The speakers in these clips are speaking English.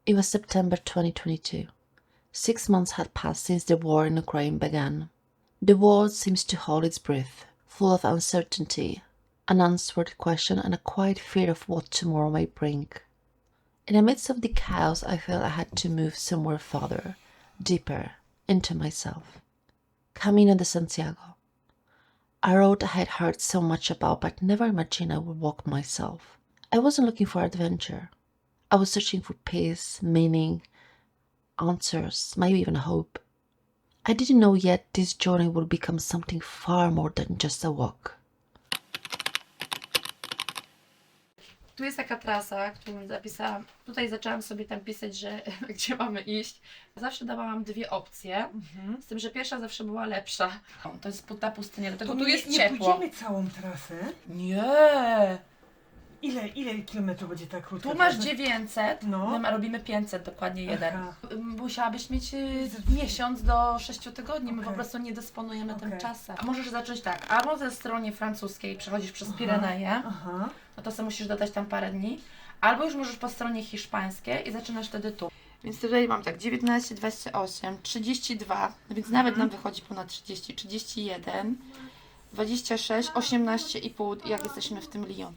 It was September 2022. 6 months had passed since the war in Ukraine began. The world seems to hold its breath, full of uncertainty, unanswered question, and a quiet fear of what tomorrow may bring. In the midst of the chaos, I felt I had to move somewhere farther, deeper, into myself. Camino de Santiago. A road I had heard so much about but never imagined I would walk myself. I wasn't looking for adventure. I was searching for peace, meaning, answers, maybe even hope. I didn't know yet this journey would become something far more than just a walk. Tu jest taka trasa, którą zapisałam. Tutaj zaczęłam sobie tam pisać, że gdzie mamy iść. Zawsze dawałam dwie opcje, z tym, że pierwsza zawsze była lepsza. To jest ta pustynia, dlatego tu jest nie ciepło. pójdziemy całą trasę. Nie. Ile kilometrów będzie ta krótka Tu masz trasa? 900, No. my robimy 500, dokładnie jeden. Aha. Musiałabyś mieć miesiąc do 6 tygodni, my po Okej. prostu nie dysponujemy tym Okej. czasem. A możesz zacząć tak, albo ze stronie francuskiej przechodzisz przez Pireneje, Aha. no to sobie musisz dodać tam parę dni, albo już możesz po stronie hiszpańskiej i zaczynasz wtedy tu. Więc tutaj mam tak 19, 28, 32, więc nawet nam wychodzi ponad 30, 31, 26, 18,5 jak jesteśmy w tym Lyon.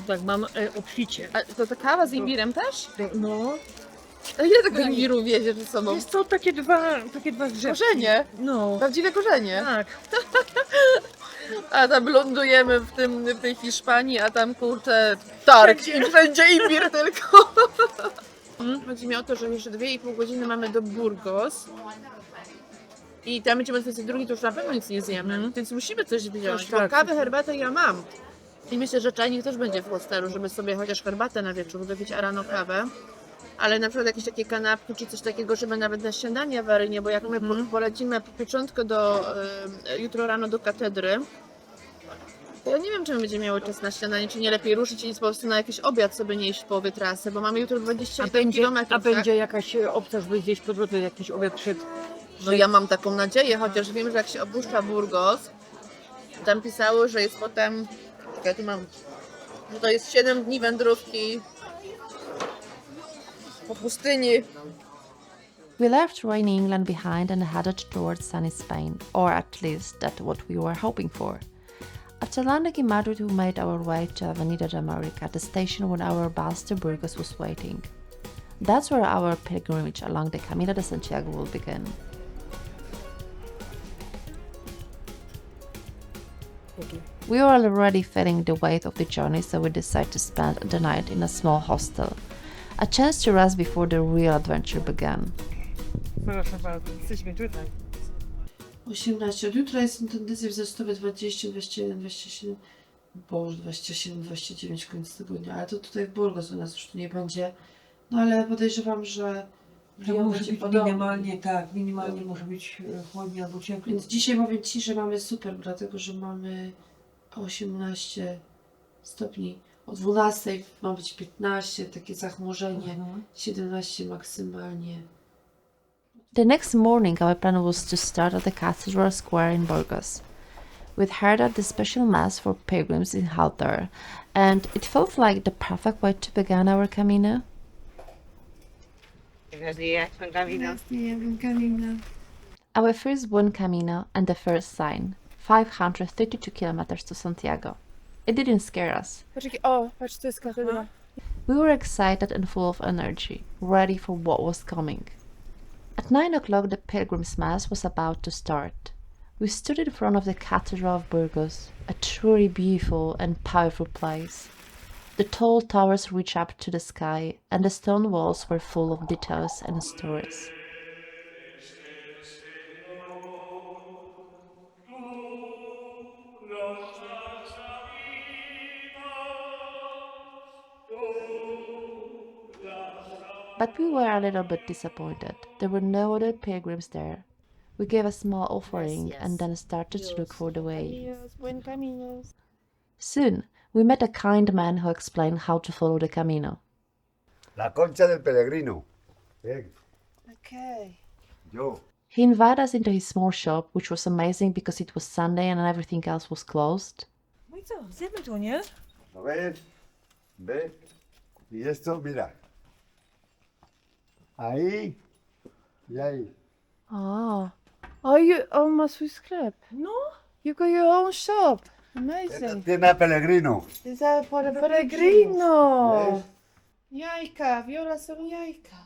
Tak, mam obficie. A to ta kawa z imbirem też? No, A ile tego imbiru wiezie ze sobą? jest to takie dwa drzewki. Korzenie, No, prawdziwe korzenie. tak. A tam lądujemy w tej Hiszpanii, a tam kurczę targ i wszędzie imbir tylko. Chodzi mi o to, że jeszcze 2,5 godziny mamy do Burgos. I tam będziemy 22, to już na pewno nic nie zjemy, więc musimy coś wziąć. Bo Tak. kawę, herbatę ja mam. I myślę, że czajnik też będzie w hostelu, żeby sobie chociaż herbatę na wieczór wypić, a rano kawę. Ale na przykład jakieś takie kanapki, czy coś takiego, żeby nawet na śniadanie awaryjnie, bo jak my polecimy po pieczątkę jutro rano do katedry, to ja nie wiem, czy my będziemy miały czas na śniadanie, czy nie lepiej ruszyć i nic po prostu na jakiś obiad sobie nie iść w połowie trasy, bo mamy jutro 20 km. A będzie jakaś opcja, żeby zjeść po drodze jakiś obiad przed... No ja mam taką nadzieję, chociaż wiem, że jak się opuszcza Burgos, tam pisało, że jest potem, czekaj, tu mam, że to jest 7 dni wędrówki po pustyni. We left rainy England behind and headed towards sunny Spain, or at least that's what we were hoping for. After landing in Madrid, we made our way to Avenida de America, the station where our bus to Burgos was waiting. That's where our pilgrimage along the Camino de Santiago will begin. We were already feeling the weight of the journey, so we decided to spend the night in a small hostel. A chance to rest before the real adventure began. Proszę bardzo, jesteśmy tutaj. 18. Od jutra jest tendencja wzrostowa 20, 21, 27. Boże, 27, 29 koniec tygodnia. Ale to tutaj w Burgos u nas już tu nie będzie. No ale podejrzewam, że To Lyon może będzie być podobny. minimalnie może być chłodniej albo ciepło. Więc dzisiaj powiem Ci, że mamy super, dlatego że mamy 18 stopni. O 12 ma być 15, takie zachmurzenie. 17 maksymalnie. The next morning, our plan was to start at the Cathedral Square in Burgos. We'd heard of the special mass for pilgrims in held there, and it felt like the perfect way to begin our Camino. Our first Buen Camino and the first sign, 532 kilometers to Santiago. It didn't scare us. Patrz, to jest katedra. We were excited and full of energy, ready for what was coming. At 9 o'clock, the pilgrim's mass was about to start. We stood in front of the Cathedral of Burgos, a truly beautiful and powerful place. The tall towers reached up to the sky, and the stone walls were full of details and stories. But we were a little bit disappointed. There were no other pilgrims there. We gave a small offering and then started to look for the way. Soon, we met a kind man who explained how to follow the Camino. La concha del peregrino. Bien. Okay. Yo. He invited us into his small shop, which was amazing because it was Sunday and everything else was closed. No i co, zjemy to, nie? A ver. ¿Ves? Y esto, mira. Ahí y ahí. Oh. Oh, you almost swój sklep. No, You got your own shop. Esta Amazing. tienda Pellegrino. Is that for the Pellegrino? ¿Ves? Jajka, Viola są jajka.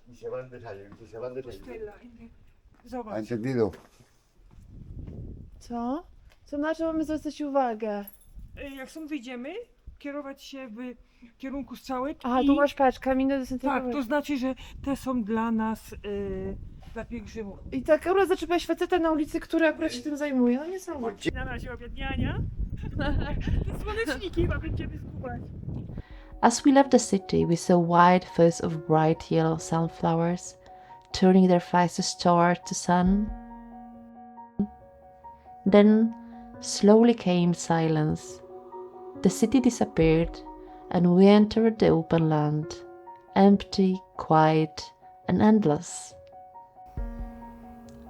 Y se van desayunando. Y se van desayunando. ¿Ha zobacz. entendido? Co? Co na czym mamy zwracać uwagę? Jak stąd wyjdziemy, kierować się w kierunku Scallop Aha, i... tu masz patrz, Camino de Santiago. Tak, to znaczy, że te są dla nas, dla pielgrzymów. I tak akurat zaczepiaś faceta na ulicy, który akurat się tym zajmuje. No nie są. Na razie obiadniania. Te słoneczniki chyba będziemy zgubiać. As we left the city, we saw wide fields of bright yellow sunflowers, turning their faces toward the sun. Then slowly came silence. The city disappeared, and we entered the open land, empty, quiet, and endless.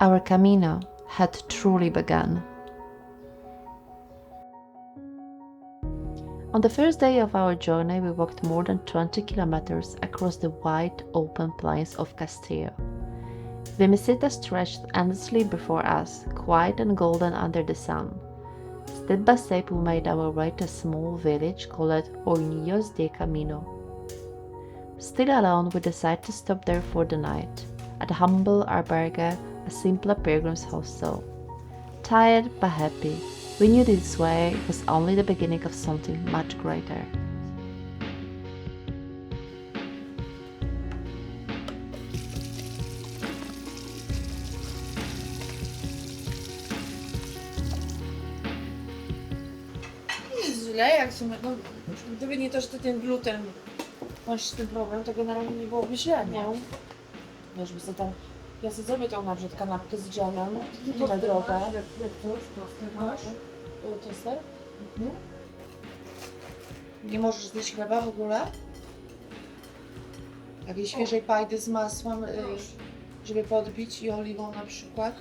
Our Camino had truly begun. On the first day of our journey, we walked more than 20 kilometers across the wide open plains of Castile. The meseta stretched endlessly before us, quiet and golden under the sun. Step by step, we made our way to a small village called Hornillos de Camino. Still alone, we decided to stop there for the night, at a humble albergue, a simple pilgrim's hostel. Tired but happy, we knew this way was only the beginning of something much greater. Nie jest źle, jak się... No, gdyby nie to, że ty ten gluten masz z tym problem, to generalnie nie byłoby źle, nie? Wiesz, by sobie tam... Ja sobie zrobię tą na przykład kanapkę z dżemem na drogę. Masz? Toster? Nie możesz zjeść chleba w ogóle? Takiej świeżej pajdy z masłem, żeby podbić i oliwą na przykład.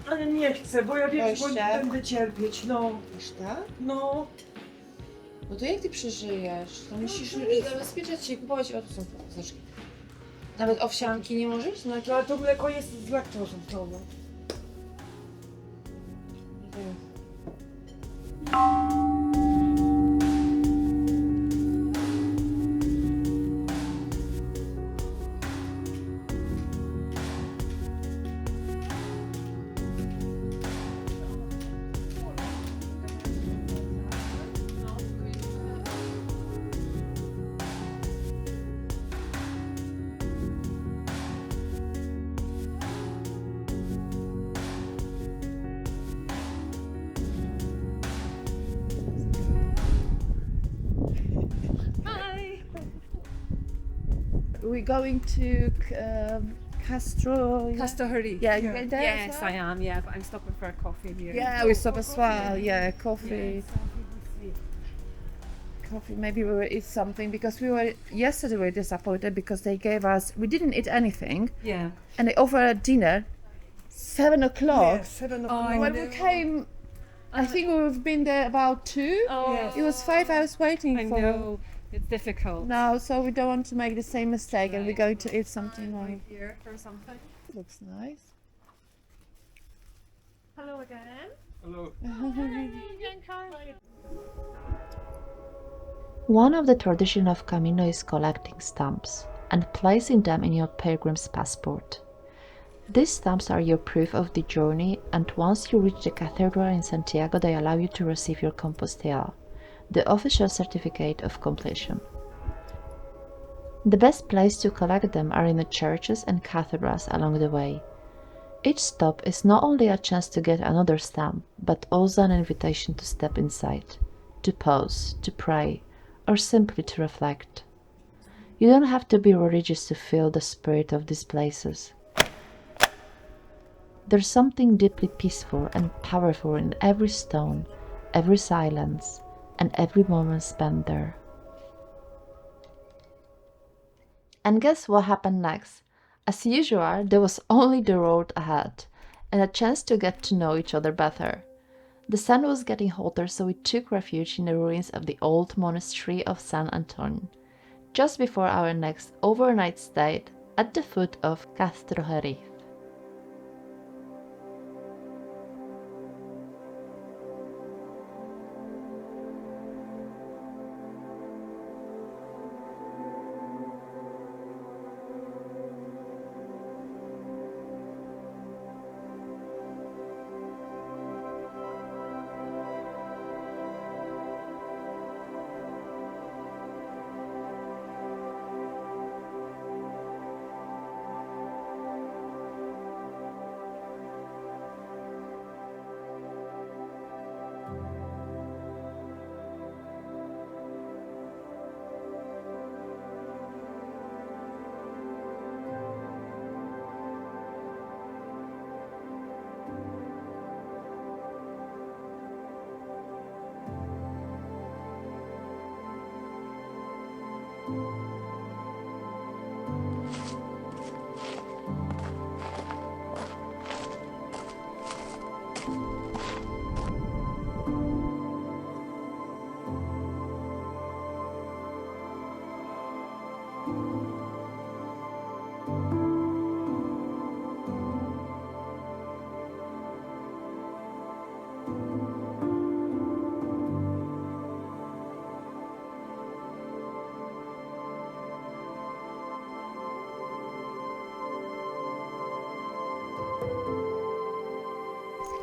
Ale nie chcę, bo ja wiem, że Weźcie. będę cierpieć, no. Wiesz tak? No. No to jak ty przeżyjesz? To musisz zabezpieczać się i kupować... O, tu są znaczki. Nawet owsianki nie możesz? No, No ale to mleko jest z laktozą znowu. We're going to Castro. Castahurri. Yeah, you going there as Yes, well? I am. Yeah, but I'm stopping for a coffee here. Yeah, we stop as well. Yeah, coffee. Coffee. Maybe we will eat something because yesterday we were disappointed because they gave us. We didn't eat anything, Yeah. and they offered a dinner 7 o'clock. Yeah, 7 Oh, o'clock. I When we came, I think we've been there about 2. Oh, Yes. It was 5 hours waiting I for. know. It's difficult. No, so we don't want to make the same mistake, and we're going to eat something like. Here for something. Looks nice. Hello again. One of the traditions of Camino is collecting stamps and placing them in your pilgrim's passport. These stamps are your proof of the journey, and once you reach the cathedral in Santiago, they allow you to receive your Compostela, the official certificate of completion. The best place to collect them are in the churches and cathedrals along the way. Each stop is not only a chance to get another stamp, but also an invitation to step inside, to pause, to pray, or simply to reflect. You don't have to be religious to feel the spirit of these places. There's something deeply peaceful and powerful in every stone, every silence, and every moment spent there. And guess what happened next? As usual, there was only the road ahead, and a chance to get to know each other better. The sun was getting hotter, so we took refuge in the ruins of the old monastery of San Anton, just before our next overnight stay at the foot of Castro Jerez.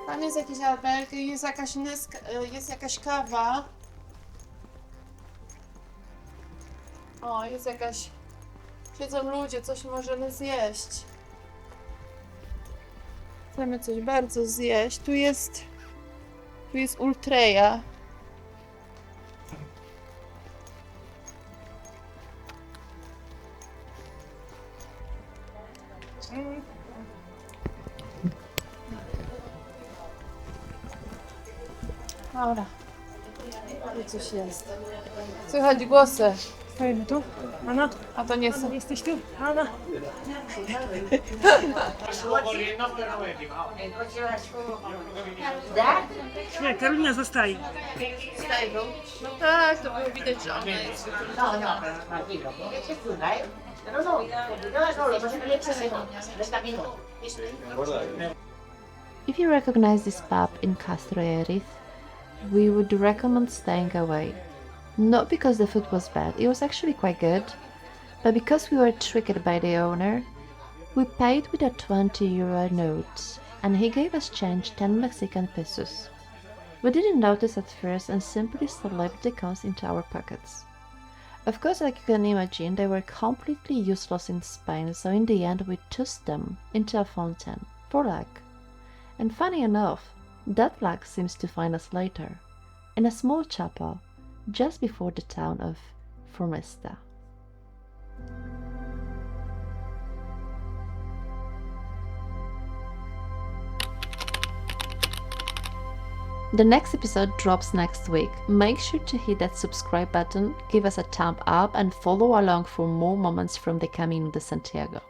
Tam jest jakiś alberg, jest jakaś kawa. O, jest jakaś... Siedzą ludzie, coś możemy zjeść. Chcemy coś bardzo zjeść. Tu jest ultreja. Dobra. Tu coś jest. Słychać głosy. Stajemy tu. Anna? A to nie są. Jesteś tu? Anna? Nie, Karolina zostaje. No tak, to było widać, że ona jest. If you recognize this pub in Castro Jerez, we would recommend staying away. Not because the food was bad, it was actually quite good, but because we were tricked by the owner. We paid with a 20 euro note, and he gave us change 10 Mexican pesos. We didn't notice at first and simply slipped the coins into our pockets. Of course, like you can imagine, they were completely useless in Spain, so in the end we tossed them into a fountain, for luck. And funny enough, that luck seems to find us later, in a small chapel, just before the town of Formesta. The next episode drops next week. Make sure to hit that subscribe button, give us a thumb up and follow along for more moments from the Camino de Santiago.